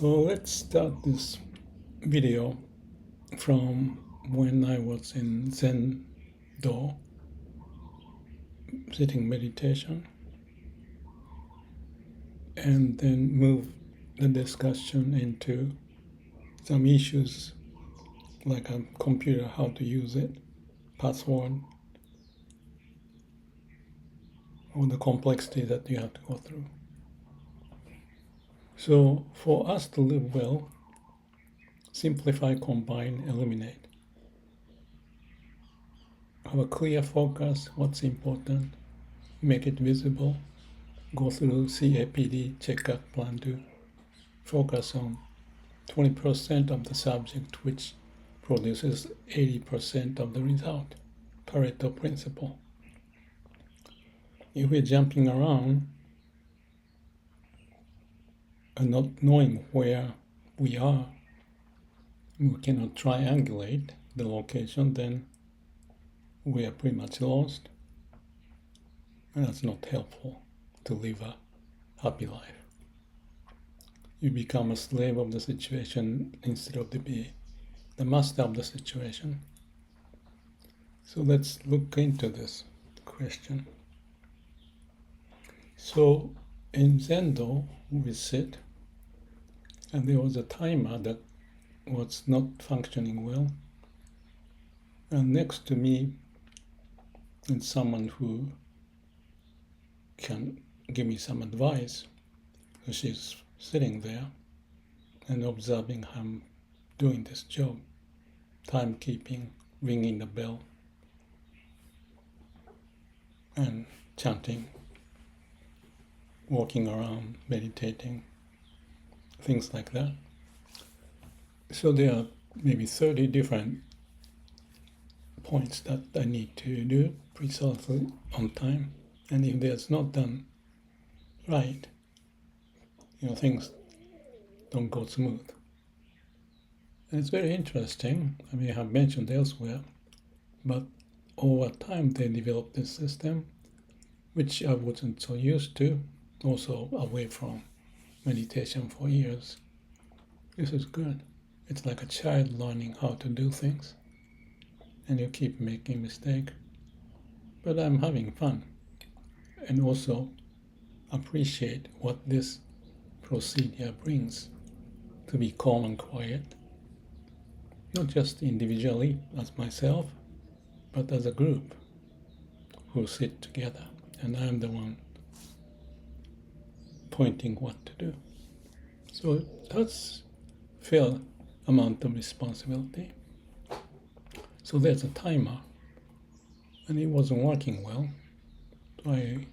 So let's start this video from when I was in Zendo sitting meditation, and then move the discussion into some issues like a computer, how to use it, password, or the complexity that you have to go through. So for us to live well, simplify, combine, eliminate. Have a clear focus, what's important, make it visible, go through CAPD, checkup plan to focus on 20% of the subject, which produces 80% of the result. Pareto principle. If we're jumping around and not knowing where we are, we cannot triangulate the location, then we are pretty much lost. And that's not helpful to live a happy life. You become a slave of the situation instead of to be the master of the situation. So let's look into this question. So in Zendo, we sit, and there was a timer that was not functioning well. And next to me is someone who can give me some advice. So she's sitting there and observing how I'm doing this job, timekeeping, ringing the bell, and chanting, walking around, meditating, things like that. So there are maybe 30 different points that I need to do precisely on time. And if that's not done right, things don't go smooth. And it's very interesting. I mean, I have mentioned elsewhere, but over time they developed this system, which I wasn't so used to, also away from meditation for years. This is good. It's like a child learning how to do things, and you keep making mistakes. But I'm having fun, and also appreciate what this procedure brings, to be calm and quiet, not just individually as myself, but as a group who sit together, and I'm the one pointing what to do. So that's fair amount of responsibility. So there's a timer, and it wasn't working well. So I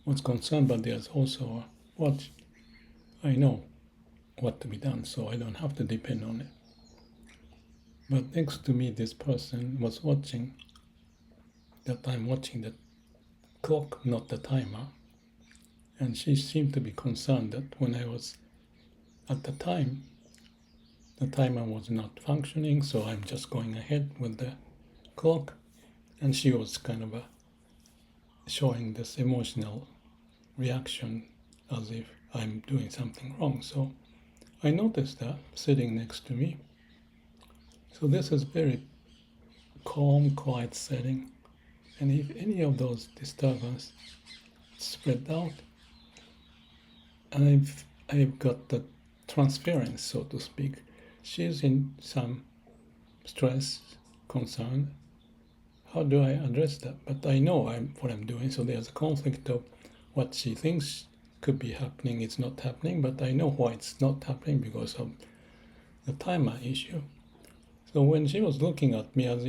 was concerned, but there's also a watch. I know what to be done, so I don't have to depend on it. But next to me, this person was watching that I'm watching the clock, not the timer. And she seemed to be concerned that when I was at the time, the timer was not functioning, so I'm just going ahead with the clock. And she was kind of showing this emotional reaction as if I'm doing something wrong. So I noticed that sitting next to me. So this is very calm, quiet setting. And if any of those disturbances spread out, and I've got the transference, so to speak. She's in some stress, concern. How do I address that? But I know what I'm doing, so there's a conflict of what she thinks could be happening, it's not happening, but I know why it's not happening because of the timer issue. So when she was looking at me as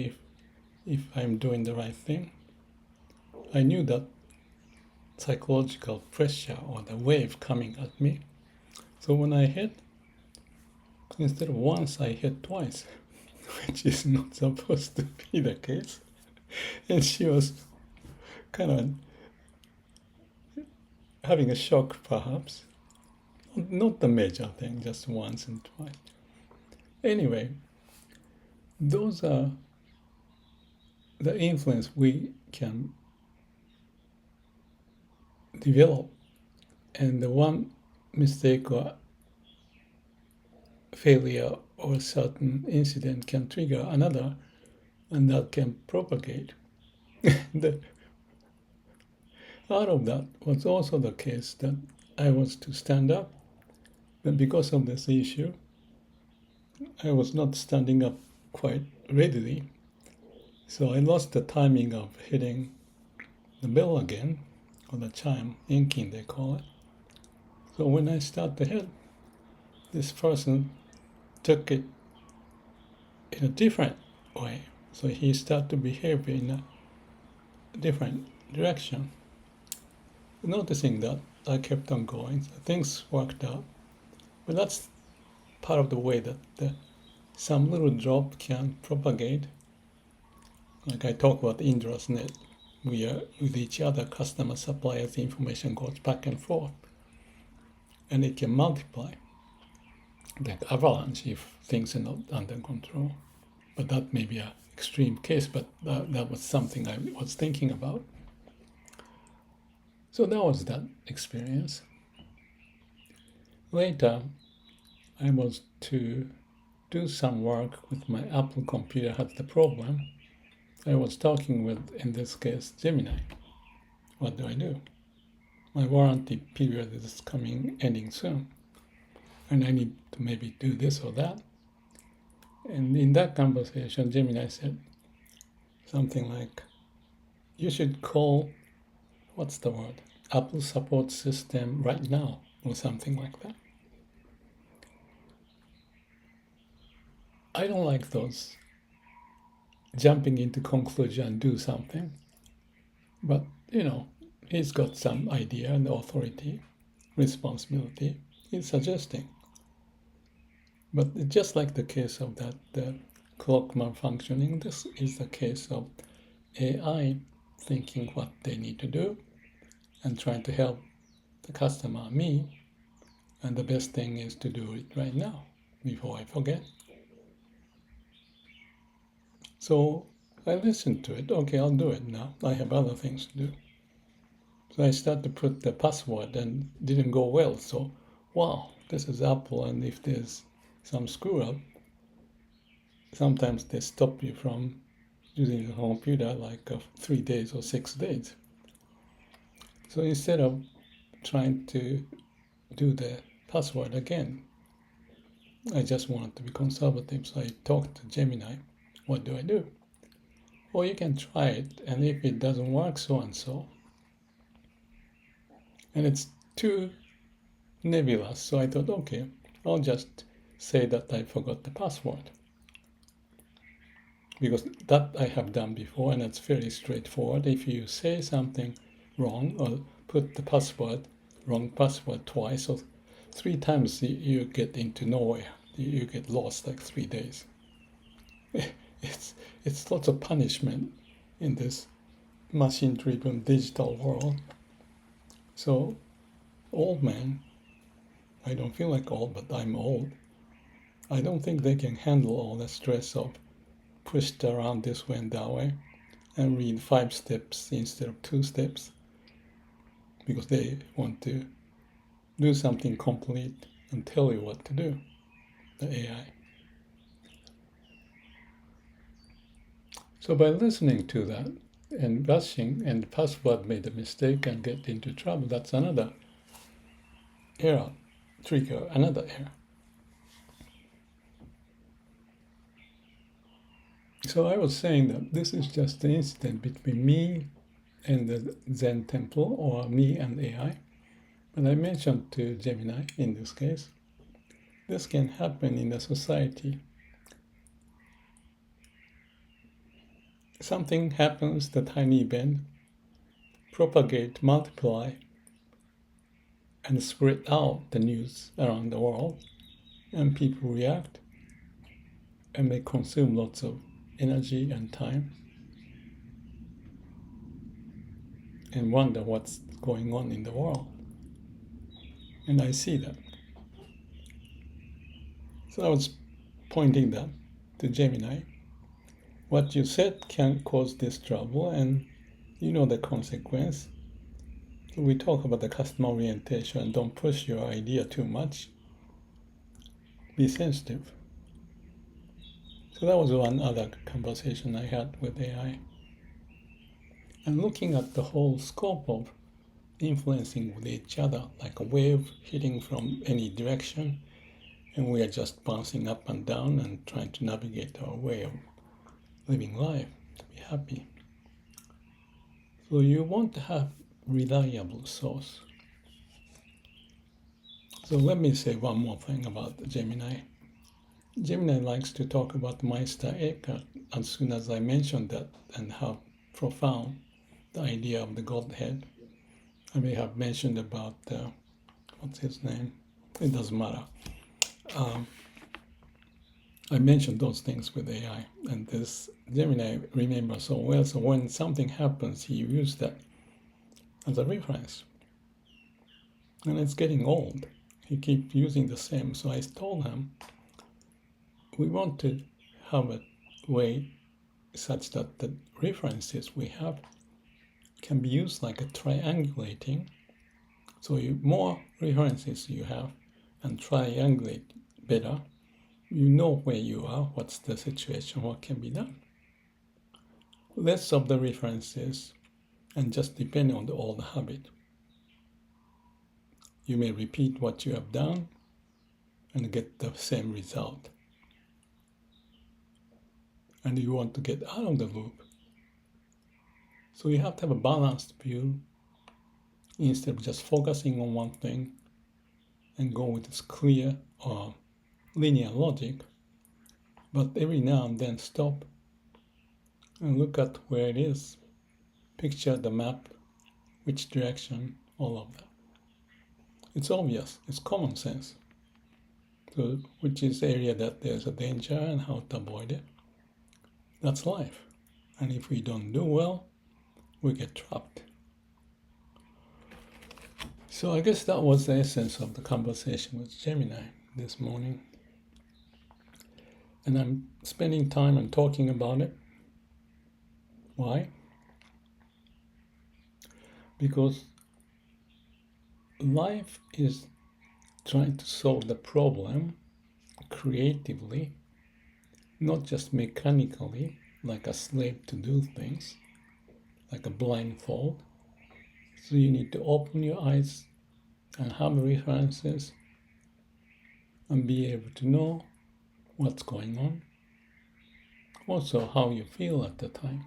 if I'm doing the right thing, I knew that psychological pressure or the wave coming at me. So when I hit, instead of once, I hit twice, which is not supposed to be the case. And she was kind of having a shock, perhaps. Not the major thing, just once and twice. Anyway, those are the influence we can develop. And the one mistake or failure or a certain incident can trigger another, and that can propagate. Out of that was also the case that I was to stand up, but because of this issue, I was not standing up quite readily. So I lost the timing of hitting the bell again, or the chime, inking they call it. So when I start to hit, this person took it in a different way. So he started to behave in a different direction. Noticing that, I kept on going. So things worked out. But that's part of the way that some little drop can propagate. Like I talk about Indra's net, we are with each other, customer, suppliers, the information goes back and forth. And it can multiply, like avalanche if things are not under control. But that may be an extreme case, but that was something I was thinking about. So that was that experience. Later, I was to do some work with my Apple computer had the problem. I was talking with, in this case, Gemini. What do I do? My warranty period is ending soon, and I need to maybe do this or that. And in that conversation, Gemini said something like, you should call, what's the word? Apple support system right now, or something like that. I don't like those jumping into conclusion and do something. But, he's got some idea and authority, responsibility. He's suggesting. But just like the case of that clock malfunctioning, this is the case of AI thinking what they need to do and trying to help the customer, me, and the best thing is to do it right now before I forget. So I listened to it. Okay, I'll do it now. I have other things to do. So I started to put the password and it didn't go well. So, wow, this is Apple, and if there's some screw up, sometimes they stop you from using the computer like 3 days or 6 days. So instead of trying to do the password again, I just wanted to be conservative. So I talked to Gemini, what do I do? Well, you can try it, and if it doesn't work, so and so. And it's too nebulous, so I thought, okay, I'll just say that I forgot the password. Because that I have done before, and it's very straightforward. If you say something wrong or put the wrong password twice or 3 times, you get into nowhere. You get lost like 3 days. It's lots of punishment in this machine-driven digital world. So, old man, I don't feel like old, but I'm old. I don't think they can handle all the stress of pushed around this way and that way and read 5 steps instead of 2 steps because they want to do something complete and tell you what to do, the AI. So by listening to that and rushing and password made a mistake and get into trouble, that's another error, trigger, another error. So I was saying that this is just the incident between me and the Zen temple, or me and AI. But I mentioned to Gemini, in this case, this can happen in a society. Something happens, the tiny event, propagate, multiply, and spread out the news around the world, and people react, and they consume lots of energy and time, and wonder what's going on in the world. And I see that. So I was pointing that to Gemini. What you said can cause this trouble, and you know the consequence. So we talk about the customer orientation. Don't push your idea too much. be sensitive. So that was one other conversation I had with AI. And looking at the whole scope of influencing with each other, like a wave hitting from any direction, and we are just bouncing up and down and trying to navigate our way of living life to be happy. So you want to have reliable source. So let me say one more thing about Gemini. Gemini likes to talk about Meister Eckhart as soon as I mentioned that and how profound the idea of the Godhead. I may have mentioned about, what's his name? It doesn't matter. I mentioned those things with AI, and this Gemini remembers so well, so when something happens, he used that as a reference. And it's getting old. He keeps using the same, so I told him, we want to have a way such that the references we have can be used like a triangulating. So more references you have and triangulate better, you know where you are, what's the situation, what can be done. Less of the references and just depend on the old habit. You may repeat what you have done and get the same result. And you want to get out of the loop. So you have to have a balanced view instead of just focusing on one thing and go with this clear or linear logic. But every now and then stop and look at where it is. Picture the map, which direction, all of that. It's obvious, it's common sense. So which is the area that there's a danger and how to avoid it. That's life. And if we don't do well, we get trapped. So I guess that was the essence of the conversation with Gemini this morning. And I'm spending time and talking about it. Why? Because life is trying to solve the problem creatively, not just mechanically, like a slave to do things, like a blindfold. So you need to open your eyes and have references and be able to know what's going on. Also, how you feel at the time.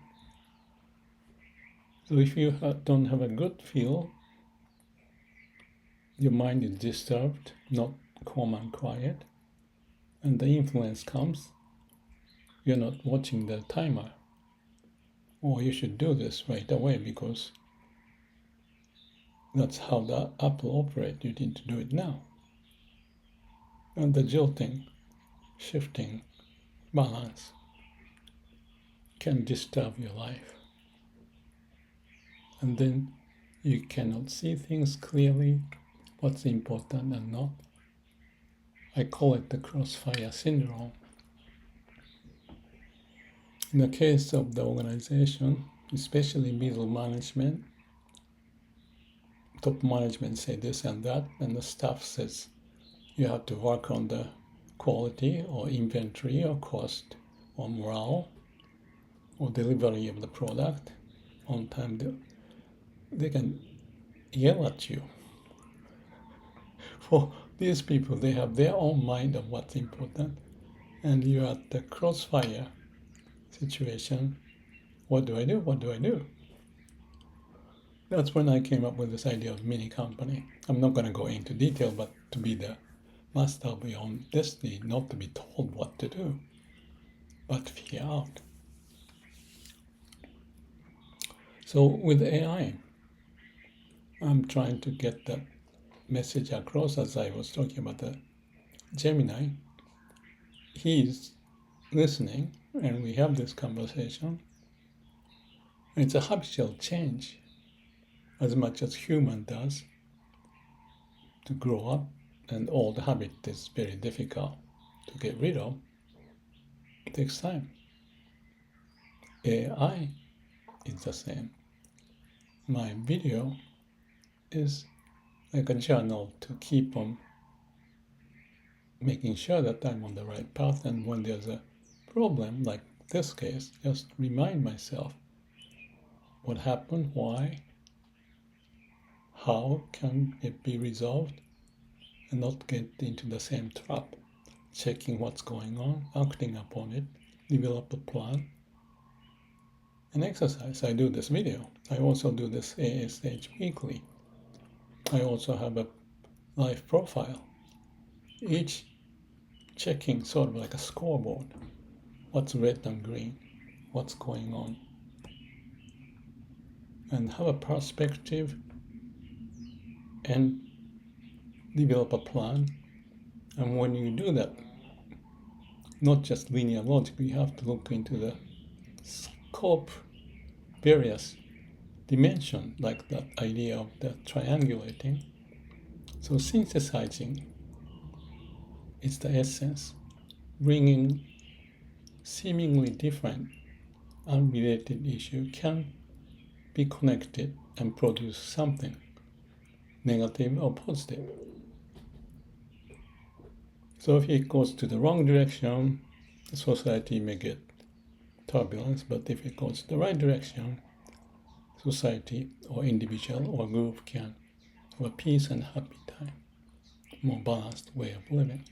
So if you don't have a good feel, your mind is disturbed, not calm and quiet, and the influence comes, you're not watching the timer. Or you should do this right away because that's how the Apple operates. You need to do it now. And the jolting, shifting, balance can disturb your life. And then you cannot see things clearly, what's important and not. I call it the Crossfire syndrome. In the case of the organization, especially middle management, top management say this and that, and the staff says you have to work on the quality or inventory or cost or morale or delivery of the product on time. They can yell at you. For these people, they have their own mind of what's important, and you're at the crossfire situation. What do I do? What do I do? That's when I came up with this idea of mini company. I'm not going to go into detail, but to be the master of your own destiny, not to be told what to do, but figure out. So with AI, I'm trying to get that message across as I was talking about the Gemini. He's listening and we have this conversation. It's a habitual change as much as human does to grow up, and old habit is very difficult to get rid of. It takes time. AI is the same. My video is like a journal to keep on making sure that I'm on the right path, and when there's a problem, like this case, just remind myself what happened, why, how can it be resolved, and not get into the same trap, checking what's going on, acting upon it, develop a plan, and exercise. I do this video. I also do this ASH weekly. I also have a life profile, each checking sort of like a scoreboard, what's red and green, what's going on, and have a perspective and develop a plan. And when you do that, not just linear logic, you have to look into the scope, various dimension, like that idea of the triangulating. So synthesizing is the essence, bringing seemingly different, unrelated issue can be connected and produce something, negative or positive. So if it goes to the wrong direction, the society may get turbulence, but if it goes the right direction, society or individual or group can have a peace and happy time, more balanced way of living.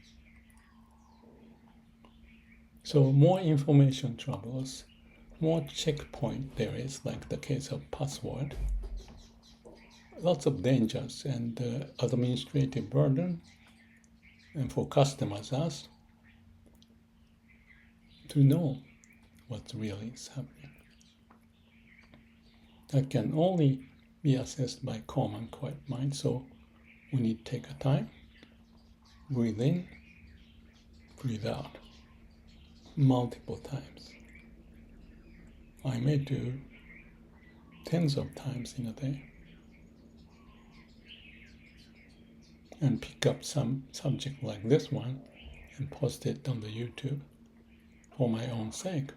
So more information travels, more checkpoint there is, like the case of password, lots of dangers and administrative burden, and for customers us to know what really is happening. That can only be assessed by calm and quiet mind. So we need to take a time, breathe in, breathe out, multiple times. I may do tens of times in a day, and pick up some subject like this one and post it on the YouTube for my own sake.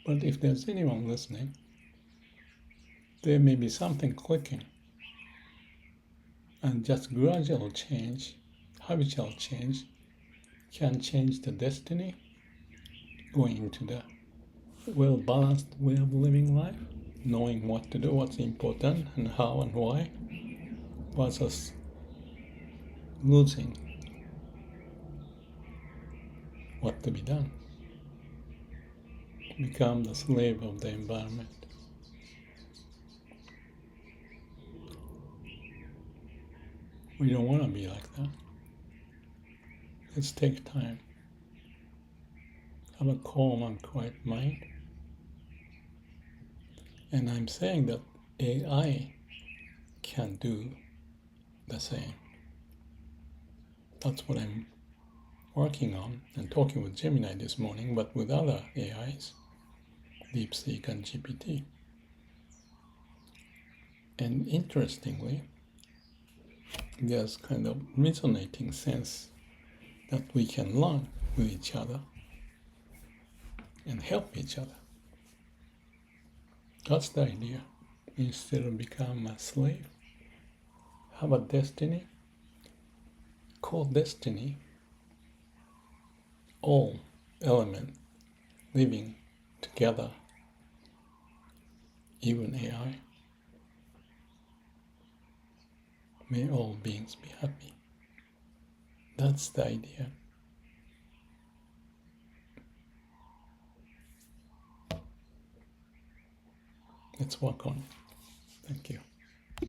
But if there's anyone listening, there may be something clicking, and just gradual change, habitual change, can change the destiny, going into the well-balanced way of living life, knowing what to do, what's important, and how and why, versus losing what to be done. Become the slave of the environment. We don't want to be like that. Let's take time. Have a calm and quiet mind. And I'm saying that AI can do the same. That's what I'm working on and talking with Gemini this morning, but with other AIs, DeepSeek and GPT. And interestingly, there's kind of resonating sense that we can learn with each other and help each other. That's the idea. Instead of become a slave, have a destiny, call destiny all elements living together, even AI. May all beings be happy. That's the idea. Let's work on it. Thank you.